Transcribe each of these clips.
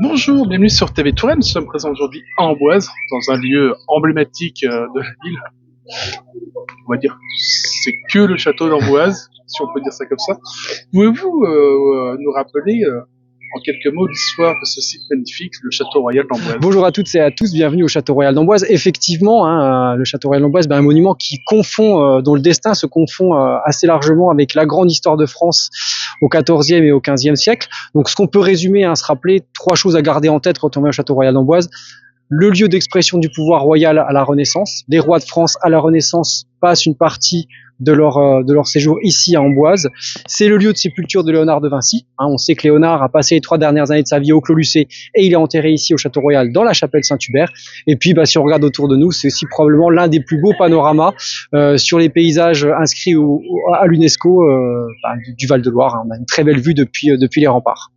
Bonjour, bienvenue sur TV Touraine. Nous sommes présents aujourd'hui à Amboise, dans un lieu emblématique de la ville. On va dire c'est que le château d'Amboise, si on peut dire ça comme ça. Pouvez-vous nous rappeler en quelques mots l'histoire de ce site magnifique, le château royal d'Amboise? Bonjour à toutes et à tous, bienvenue au Château Royal d'Amboise. Effectivement, le Château Royal d'Amboise, un monument qui confond, dont le destin se confond assez largement avec la grande histoire de France au XIVe et au XVe siècle. Donc ce qu'on peut résumer, se rappeler, trois choses à garder en tête quand on vient au Château Royal d'Amboise. Le lieu d'expression du pouvoir royal à la Renaissance. Les rois de France à la Renaissance passent une partie de leur séjour ici à Amboise. C'est le lieu de sépulture de Léonard de Vinci. On sait que Léonard a passé les 3 dernières années de sa vie au Clos Lucé et il est enterré ici au Château Royal dans la chapelle Saint-Hubert. Et puis, si on regarde autour de nous, c'est aussi probablement l'un des plus beaux panoramas sur les paysages inscrits à l'UNESCO du Val-de-Loire. On a une très belle vue depuis les remparts.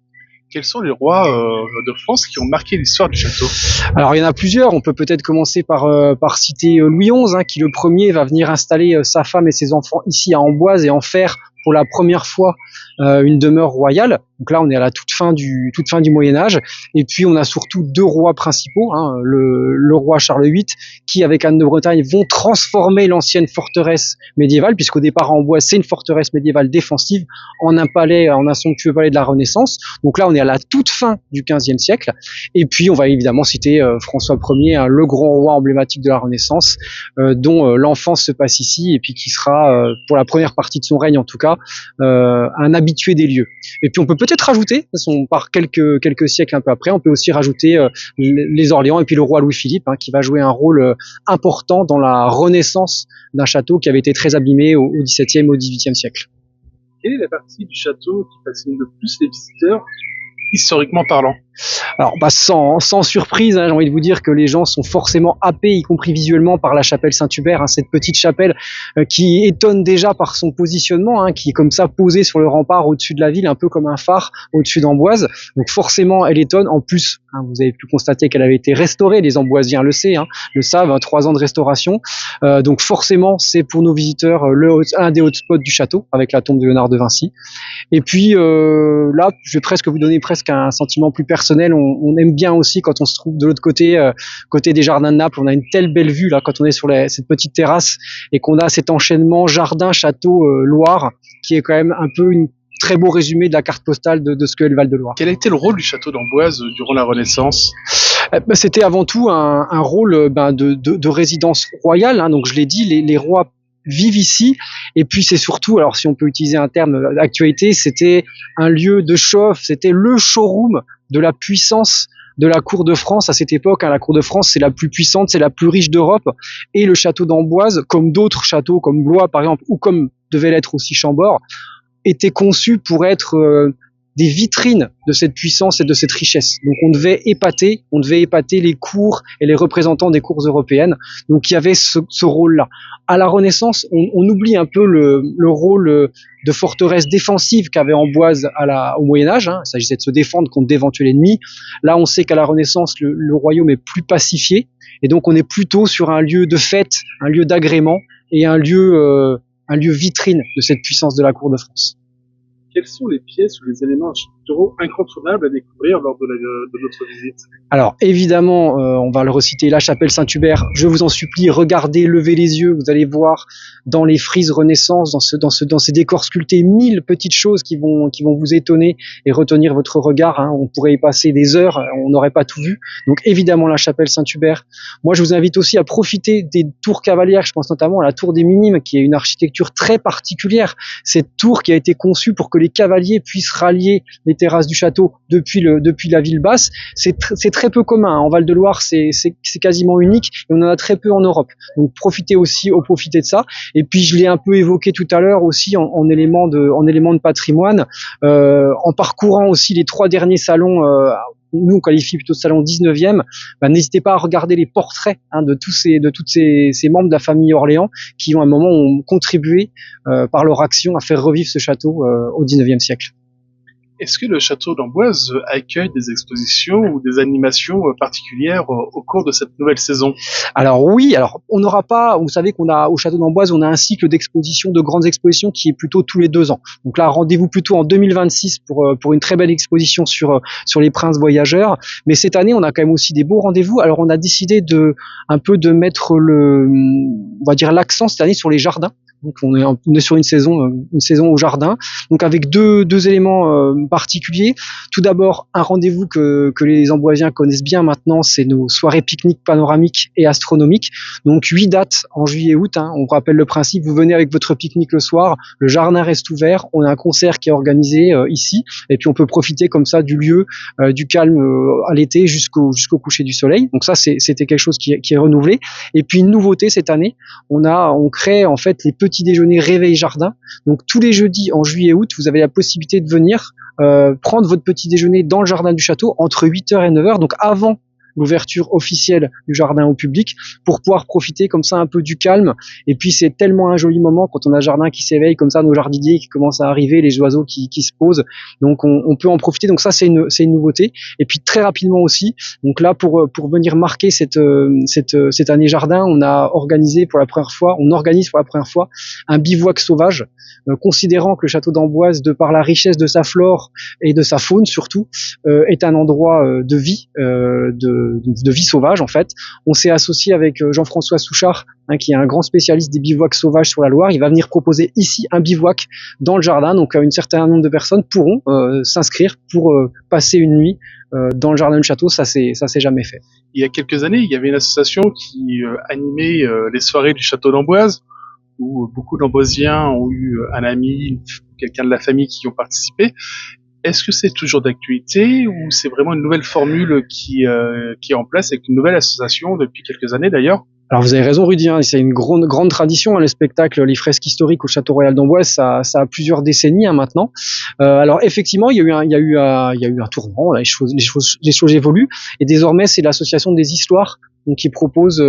Quels sont les rois de France qui ont marqué l'histoire du château? Alors il y en a plusieurs, on peut peut-être commencer par citer Louis XI, qui le premier va venir installer sa femme et ses enfants ici à Amboise et en faire pour la première fois une demeure royale. Donc là on est à la toute fin du Moyen-Âge. Et puis on a surtout deux rois principaux, le roi Charles VIII qui avec Anne de Bretagne vont transformer l'ancienne forteresse médiévale, puisqu'au départ Amboise c'est une forteresse médiévale défensive en un somptueux palais de la Renaissance. Donc là on est à la toute fin du XVe siècle. Et puis on va évidemment citer François Ier, le grand roi emblématique de la Renaissance, dont l'enfance se passe ici et puis qui sera pour la première partie de son règne en tout cas un habitué des lieux. Et puis on peut peut-être rajouter, on part quelques siècles un peu après, on peut aussi rajouter les Orléans et puis le roi Louis-Philippe, qui va jouer un rôle important dans la renaissance d'un château qui avait été très abîmé au XVIIe et au XVIIIe siècle. Quelle est la partie du château qui fascine le plus les visiteurs, historiquement parlant? Alors, sans surprise, j'ai envie de vous dire que les gens sont forcément happés, y compris visuellement, par la chapelle Saint-Hubert, cette petite chapelle qui étonne déjà par son positionnement, qui est comme ça posée sur le rempart au-dessus de la ville, un peu comme un phare au-dessus d'Amboise. Donc forcément, elle étonne. En plus, vous avez pu constater qu'elle avait été restaurée, les Amboisiens le savent, 3 ans de restauration. Donc forcément, c'est pour nos visiteurs un des hotspots du château, avec la tombe de Léonard de Vinci. Et puis là, je vais presque vous donner un sentiment plus personnel. On aime bien aussi quand on se trouve de l'autre côté, côté des jardins de Naples. On a une telle belle vue là quand on est sur cette petite terrasse et qu'on a cet enchaînement jardin, château, Loire, qui est quand même un peu une très beau résumé de la carte postale de ce qu'est le Val-de-Loire. Quel a été le rôle du château d'Amboise durant la Renaissance? C'était avant tout un rôle de résidence royale. Donc je l'ai dit, les rois vivent ici, et puis c'est surtout, alors si on peut utiliser un terme d'actualité, c'était un lieu de show-off, c'était le showroom de la puissance de la cour de France à cette époque. La cour de France, c'est la plus puissante, c'est la plus riche d'Europe, et le château d'Amboise, comme d'autres châteaux, comme Blois par exemple, ou comme devait l'être aussi Chambord, était conçu pour être des vitrines de cette puissance et de cette richesse. Donc on devait épater les cours et les représentants des cours européennes. Donc il y avait ce rôle-là. À la Renaissance, on oublie un peu le rôle de forteresse défensive qu'avait Amboise au Moyen-Âge. Il s'agissait de se défendre contre d'éventuels ennemis. Là, on sait qu'à la Renaissance, le royaume est plus pacifié, et donc on est plutôt sur un lieu de fête, un lieu d'agrément et un lieu vitrine de cette puissance de la cour de France. Quelles sont les pièces ou les éléments architecturaux incontournables à découvrir lors de notre visite? Alors évidemment, on va le reciter, la chapelle Saint-Hubert. Je vous en supplie, regardez, levez les yeux, vous allez voir dans les frises Renaissance, dans ces décors sculptés, 1000 petites choses qui vont vous étonner et retenir votre regard. On pourrait y passer des heures, on n'aurait pas tout vu. Donc évidemment la chapelle Saint-Hubert. Moi je vous invite aussi à profiter des tours cavalières. Je pense notamment à la tour des Minimes, qui est une architecture très particulière. Cette tour qui a été conçue pour que les cavaliers puissent rallier les terrasses du château depuis la ville basse. C'est très peu commun. En Val-de-Loire, c'est quasiment unique et on en a très peu en Europe. Donc profitez de ça. Et puis je l'ai un peu évoqué tout à l'heure aussi en élément de patrimoine, en parcourant aussi les 3 derniers salons. Nous on qualifie plutôt de salon 19e, n'hésitez pas à regarder les portraits de toutes ces membres de la famille Orléans qui à un moment ont contribué par leur action à faire revivre ce château au 19e siècle. Est-ce que le château d'Amboise accueille des expositions ou des animations particulières au cours de cette nouvelle saison? Alors oui, alors on n'aura pas, vous savez qu'on a au château d'Amboise, on a un cycle d'exposition, de grandes expositions qui est plutôt tous les 2 ans. Donc là, rendez-vous plutôt en 2026 pour une très belle exposition sur les princes voyageurs. Mais cette année, on a quand même aussi des beaux rendez-vous. Alors on a décidé de mettre on va dire l'accent cette année sur les jardins. Donc on est sur une saison au jardin, donc avec deux éléments particuliers. Tout d'abord, un rendez-vous que les Amboisiens connaissent bien maintenant, c'est nos soirées pique-nique panoramiques et astronomiques. Donc 8 dates en juillet et août. On rappelle le principe, vous venez avec votre pique-nique le soir, le jardin reste ouvert, on a un concert qui est organisé ici, et puis on peut profiter comme ça du lieu, du calme à l'été jusqu'au coucher du soleil. Donc ça, c'était quelque chose qui est renouvelé. Et puis une nouveauté cette année, on crée en fait les petits déjeuner réveil jardin. Donc tous les jeudis en juillet et août, vous avez la possibilité de venir prendre votre petit déjeuner dans le jardin du château entre 8h et 9h, donc avant l'ouverture officielle du jardin au public, pour pouvoir profiter comme ça un peu du calme. Et puis c'est tellement un joli moment quand on a le jardin qui s'éveille comme ça, nos jardiniers qui commencent à arriver, les oiseaux qui se posent. Donc on peut en profiter. Donc ça c'est une nouveauté. Et puis très rapidement aussi, donc là pour venir marquer cette année jardin, on organise pour la première fois un bivouac sauvage, considérant que le château d'Amboise, de par la richesse de sa flore et de sa faune surtout, est un endroit de vie, de vie sauvage en fait. On s'est associé avec Jean-François Souchard, qui est un grand spécialiste des bivouacs sauvages sur la Loire. Il va venir proposer ici un bivouac dans le jardin, donc un certain nombre de personnes pourront s'inscrire pour passer une nuit dans le jardin du château. Ça s'est jamais fait. Il y a quelques années, il y avait une association qui animait les soirées du château d'Amboise, où beaucoup d'Amboisiens ont eu un ami, quelqu'un de la famille qui y ont participé. Est-ce que c'est toujours d'actualité ou c'est vraiment une nouvelle formule qui est en place avec une nouvelle association depuis quelques années d'ailleurs? Alors vous avez raison Rudy, c'est une grande tradition, le spectacle, les fresques historiques au Château Royal d'Amboise, ça a plusieurs décennies maintenant. Alors effectivement, il y a eu un tournant, là, les choses évoluent, et désormais c'est l'association des histoires donc qui propose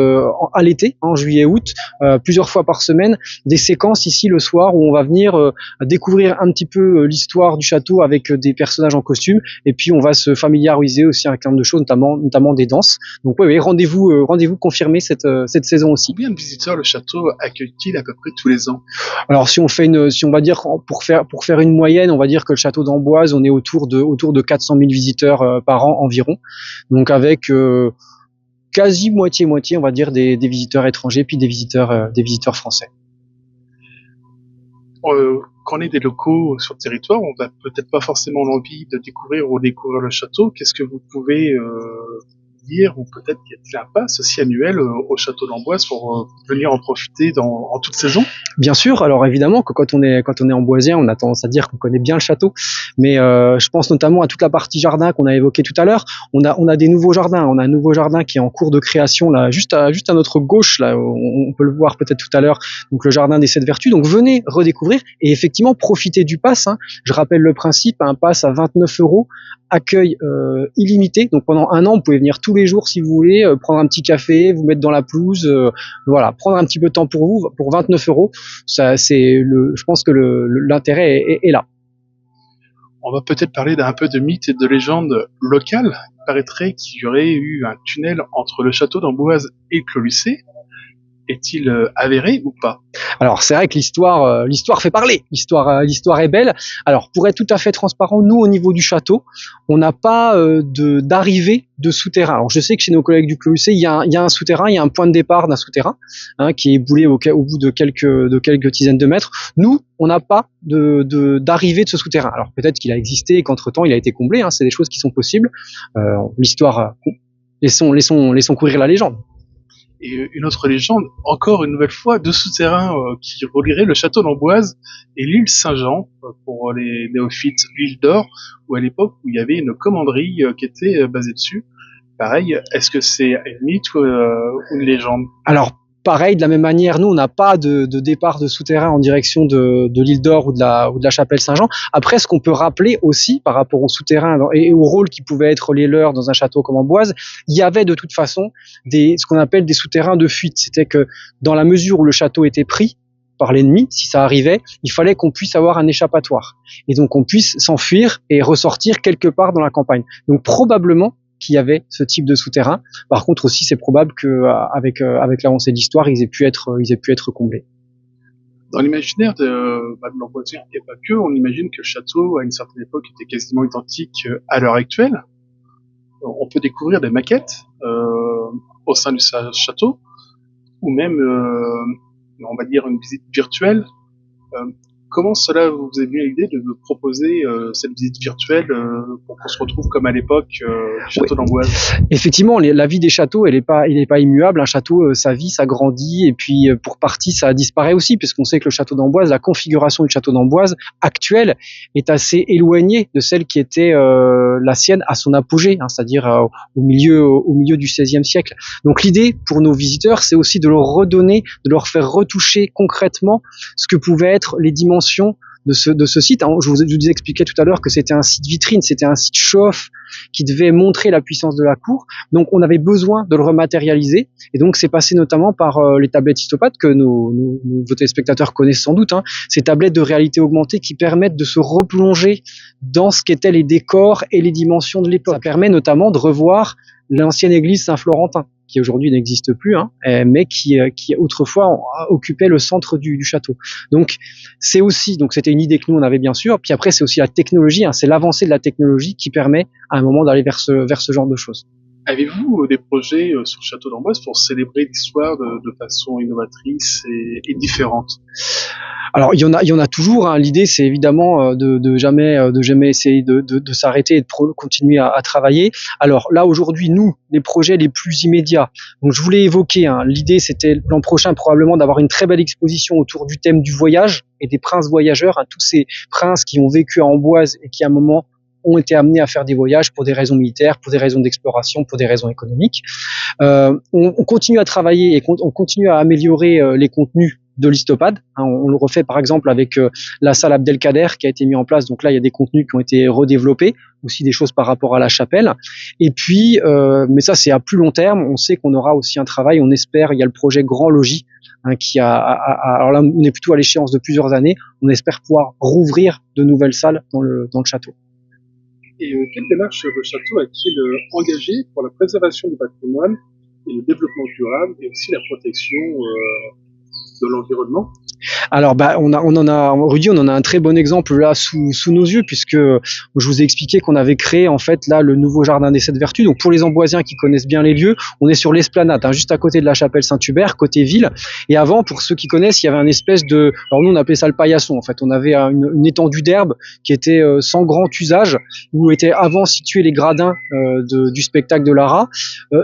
à l'été, en juillet-août, plusieurs fois par semaine, des séquences ici le soir où on va venir découvrir un petit peu l'histoire du château avec des personnages en costume, et puis on va se familiariser aussi avec un nombre de choses, notamment des danses. Donc oui, rendez-vous confirmé cette saison aussi. Combien de visiteurs le château accueille-t-il à peu près tous les ans? Alors si on va dire pour faire une moyenne, on va dire que le château d'Amboise, on est autour de 400 000 visiteurs par an environ. Donc avec quasi moitié, on va dire, des visiteurs étrangers, puis des visiteurs français. Quand on est des locaux sur le territoire, on n'a peut-être pas forcément l'envie de découvrir ou redécouvrir le château. Qu'est-ce que vous pouvez dire, ou peut-être qu'il y a un pass aussi annuel au château d'Amboise pour venir en profiter en toute saison? Bien sûr, alors évidemment que quand on est amboisien, on a tendance à dire qu'on connaît bien le château, mais je pense notamment à toute la partie jardin qu'on a évoquée tout à l'heure. On a des nouveaux jardins, on a un nouveau jardin qui est en cours de création là, juste à notre gauche là, on peut le voir peut-être tout à l'heure. Donc le jardin des 7 vertus. Donc venez redécouvrir et effectivement profiter du pass. Je rappelle le principe, un pass à 29 €, accueil illimité. Donc pendant un an, vous pouvez venir tous les jours si vous voulez, prendre un petit café, vous mettre dans la pelouse, voilà, prendre un petit peu de temps pour vous, pour 29 €. Ça, je pense que l'intérêt est là. On va peut-être parler d'un peu de mythe et de légende locale. Il paraîtrait qu'il y aurait eu un tunnel entre le château d'Amboise et le Clos Lucé. Est-il avéré ou pas? Alors c'est vrai que l'histoire fait parler, l'histoire est belle. Alors pour être tout à fait transparent, nous au niveau du château, on n'a pas d'arrivée de souterrain. Alors je sais que chez nos collègues du Clos Lucé, il y a un souterrain, il y a un point de départ d'un souterrain qui est boulé au bout de quelques dizaines de mètres. Nous, on n'a pas d'arrivée de ce souterrain. Alors peut-être qu'il a existé et qu'entre-temps il a été comblé, c'est des choses qui sont possibles. L'histoire, laissons courir la légende. Et une autre légende, encore une nouvelle fois, de souterrains qui relieraient le château d'Amboise et l'île Saint-Jean, pour les néophytes, l'île d'Or, où à l'époque où il y avait une commanderie qui était basée dessus. Pareil, est-ce que c'est un mythe ou une légende? Alors pareil, de la même manière, nous on n'a pas de départ de souterrain en direction de l'île d'Or ou de la chapelle Saint-Jean. Après, ce qu'on peut rappeler aussi par rapport au souterrain et au rôle qui pouvait être les leurs dans un château comme Amboise, il y avait de toute façon ce qu'on appelle des souterrains de fuite. C'était que dans la mesure où le château était pris, par l'ennemi, si ça arrivait, il fallait qu'on puisse avoir un échappatoire. Et donc on puisse s'enfuir et ressortir quelque part dans la campagne. Donc probablement qu'il y avait ce type de souterrain. Par contre aussi, c'est probable que avec l'avancée de l'histoire, ils aient pu être comblés. Dans l'imaginaire de l'Amboisien, et pas que, on imagine que le château, à une certaine époque, était quasiment identique à l'heure actuelle. On peut découvrir des maquettes au sein du château, ou même, on va dire, une visite virtuelle. Comment cela vous est venu à l'idée de me proposer cette visite virtuelle pour qu'on se retrouve comme à l'époque du château d'Amboise? Effectivement, la vie des châteaux, elle est pas immuable. Un château, ça vit, ça grandit, et puis pour partie, ça disparaît aussi, puisqu'on sait que le château d'Amboise, la configuration du château d'Amboise actuelle est assez éloignée de celle qui était la sienne à son apogée, hein, c'est-à-dire au milieu du XVIe siècle. Donc l'idée pour nos visiteurs, c'est aussi de leur redonner, de leur faire retoucher concrètement ce que pouvaient être les dimensions de ce site. Je vous expliquais tout à l'heure que c'était un site vitrine, c'était un site show-off qui devait montrer la puissance de la cour. Donc on avait besoin de le rematérialiser, et donc c'est passé notamment par les tablettes Histopad que vos téléspectateurs connaissent sans doute, hein. Ces tablettes de réalité augmentée qui permettent de se replonger dans ce qu'étaient les décors et les dimensions de l'époque. Ça permet notamment de revoir l'ancienne église Saint-Florentin, qui aujourd'hui n'existe plus, hein, mais qui autrefois occupait le centre du château. Donc c'était une idée que nous on avait bien sûr. Puis après c'est aussi la technologie, hein, c'est l'avancée de la technologie qui permet à un moment d'aller vers ce genre de choses. Avez-vous des projets sur le château d'Amboise pour célébrer l'histoire de façon innovatrice et différente? Alors il y en a toujours, hein. L'idée c'est évidemment de jamais essayer de s'arrêter et de continuer à travailler. Alors là aujourd'hui, nous, les projets les plus immédiats, donc je voulais évoquer, hein, l'idée c'était l'an prochain probablement d'avoir une très belle exposition autour du thème du voyage et des princes voyageurs, hein, tous ces princes qui ont vécu à Amboise et qui à un moment ont été amenés à faire des voyages pour des raisons militaires, pour des raisons d'exploration, pour des raisons économiques. On continue à travailler et on continue à améliorer les contenus de l'Histopad. On le refait par exemple avec la salle Abdelkader qui a été mise en place. Donc là, il y a des contenus qui ont été redéveloppés, aussi des choses par rapport à la chapelle. Et puis, mais ça c'est à plus long terme. On sait qu'on aura aussi un travail. On espère. Il y a le projet Grand Logis, hein, alors là, on est plutôt à l'échéance de plusieurs années. On espère pouvoir rouvrir de nouvelles salles dans le château. Et quelle démarche le château a-t-il engagé pour la préservation du patrimoine et le développement durable et aussi la protection de l'environnement? Alors Rudy, on en a un très bon exemple là sous nos yeux, puisque je vous ai expliqué qu'on avait créé en fait là le nouveau jardin des 7 vertus. Donc pour les Amboisiens qui connaissent bien les lieux, on est sur l'esplanade, hein, juste à côté de la chapelle Saint-Hubert, côté ville. Et avant, pour ceux qui connaissent, il y avait un espèce de, alors nous on appelait ça le paillasson. En fait, on avait une étendue d'herbe qui était sans grand usage, où étaient avant situés les gradins du spectacle de Lara.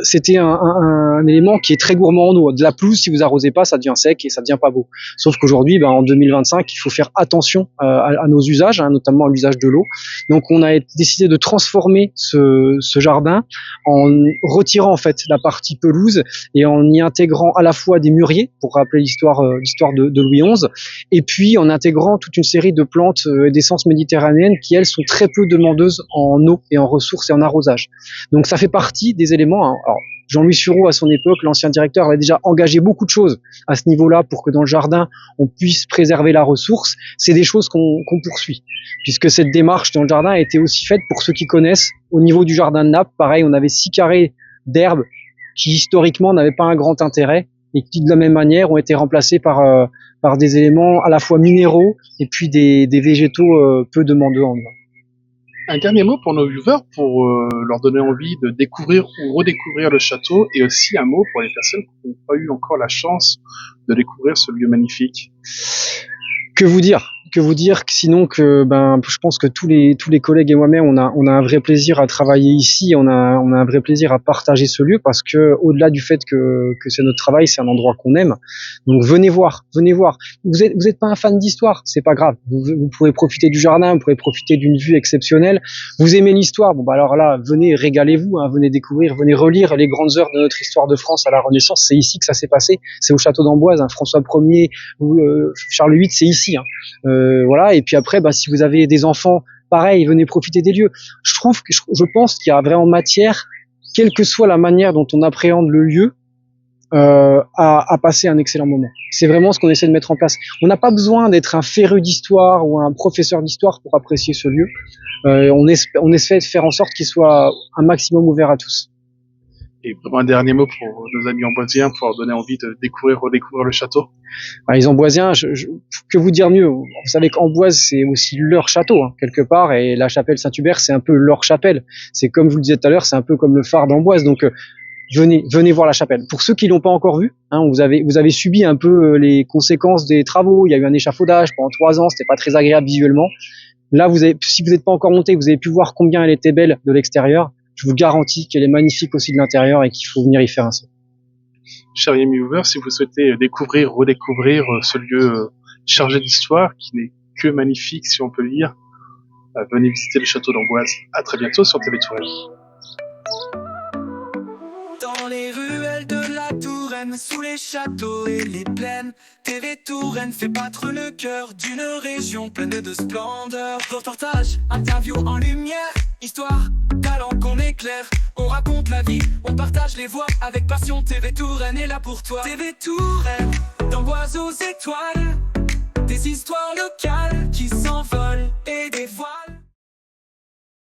C'était un élément qui est très gourmand en eau. De la pelouse, si vous arrosez pas, ça devient sec et ça devient pas beau. Sauf qu'aujourd'hui, en 2025, il faut faire attention à nos usages, hein, notamment à l'usage de l'eau. Donc, on a décidé de transformer ce jardin en retirant en fait la partie pelouse et en y intégrant à la fois des mûriers pour rappeler l'histoire de Louis XI, et puis en intégrant toute une série de plantes et d'essences méditerranéennes qui elles sont très peu demandeuses en eau et en ressources et en arrosage. Donc, ça fait partie des éléments. Hein. Alors, Jean-Louis Sureau, à son époque, l'ancien directeur, avait déjà engagé beaucoup de choses à ce niveau-là pour que dans le jardin, on puisse préserver la ressource. C'est des choses qu'on poursuit, puisque cette démarche dans le jardin a été aussi faite, pour ceux qui connaissent, au niveau du jardin de Naples. Pareil, on avait 6 carrés d'herbe qui historiquement n'avaient pas un grand intérêt et qui de la même manière ont été remplacés par des éléments à la fois minéraux et puis des végétaux peu demandeux en eau. Un dernier mot pour nos viewers, pour leur donner envie de découvrir ou redécouvrir le château, et aussi un mot pour les personnes qui n'ont pas eu encore la chance de découvrir ce lieu magnifique. Que vous dire sinon que je pense que tous les collègues et moi-même on a un vrai plaisir à travailler ici, on a un vrai plaisir à partager ce lieu, parce que au-delà du fait que c'est notre travail, c'est un endroit qu'on aime. Donc venez voir. Vous êtes pas un fan d'histoire, c'est pas grave. Vous pourrez profiter du jardin, vous pourrez profiter d'une vue exceptionnelle. Vous aimez l'histoire, alors là venez, régalez-vous, hein, venez découvrir, venez relire les grandes heures de notre histoire de France à la Renaissance. C'est ici que ça s'est passé, c'est au château d'Amboise, hein, François Ier ou Charles VIII, c'est ici. Hein. Voilà. Et puis après, si vous avez des enfants, pareil, venez profiter des lieux. Je pense qu'il y a vraiment matière, quelle que soit la manière dont on appréhende le lieu, à passer un excellent moment. C'est vraiment ce qu'on essaie de mettre en place. On n'a pas besoin d'être un féru d'histoire ou un professeur d'histoire pour apprécier ce lieu. On essaie de faire en sorte qu'il soit un maximum ouvert à tous. Et un dernier mot pour nos amis amboisiens, pour leur donner envie de découvrir, redécouvrir le château. Les Amboisiens, que vous dire mieux? Vous savez qu'Amboise, c'est aussi leur château, hein, quelque part, et la chapelle Saint-Hubert, c'est un peu leur chapelle. C'est comme je vous le disais tout à l'heure, c'est un peu comme le phare d'Amboise. Donc, venez voir la chapelle. Pour ceux qui l'ont pas encore vu, hein, vous avez subi un peu les conséquences des travaux. Il y a eu un échafaudage pendant 3 ans, c'était pas très agréable visuellement. Là, si vous n'êtes pas encore monté, vous avez pu voir combien elle était belle de l'extérieur. Je vous garantis qu'elle est magnifique aussi de l'intérieur et qu'il faut venir y faire un saut. Cher Yemi Hoover, si vous souhaitez découvrir, redécouvrir ce lieu chargé d'histoire, qui n'est que magnifique, si on peut le dire, venez visiter le château d'Amboise. À très bientôt sur TV Touraine. Dans les ruelles de la Touraine, sous les châteaux et les plaines, TV Touraine fait battre le cœur d'une région pleine de splendeur. Reportage, interview en lumière, histoire, talent qu'on éclaire. On raconte la vie, on partage les voix avec passion. TV Touraine est là pour toi. TV Touraine, d'Amboise aux étoiles, des histoires locales qui s'envolent et des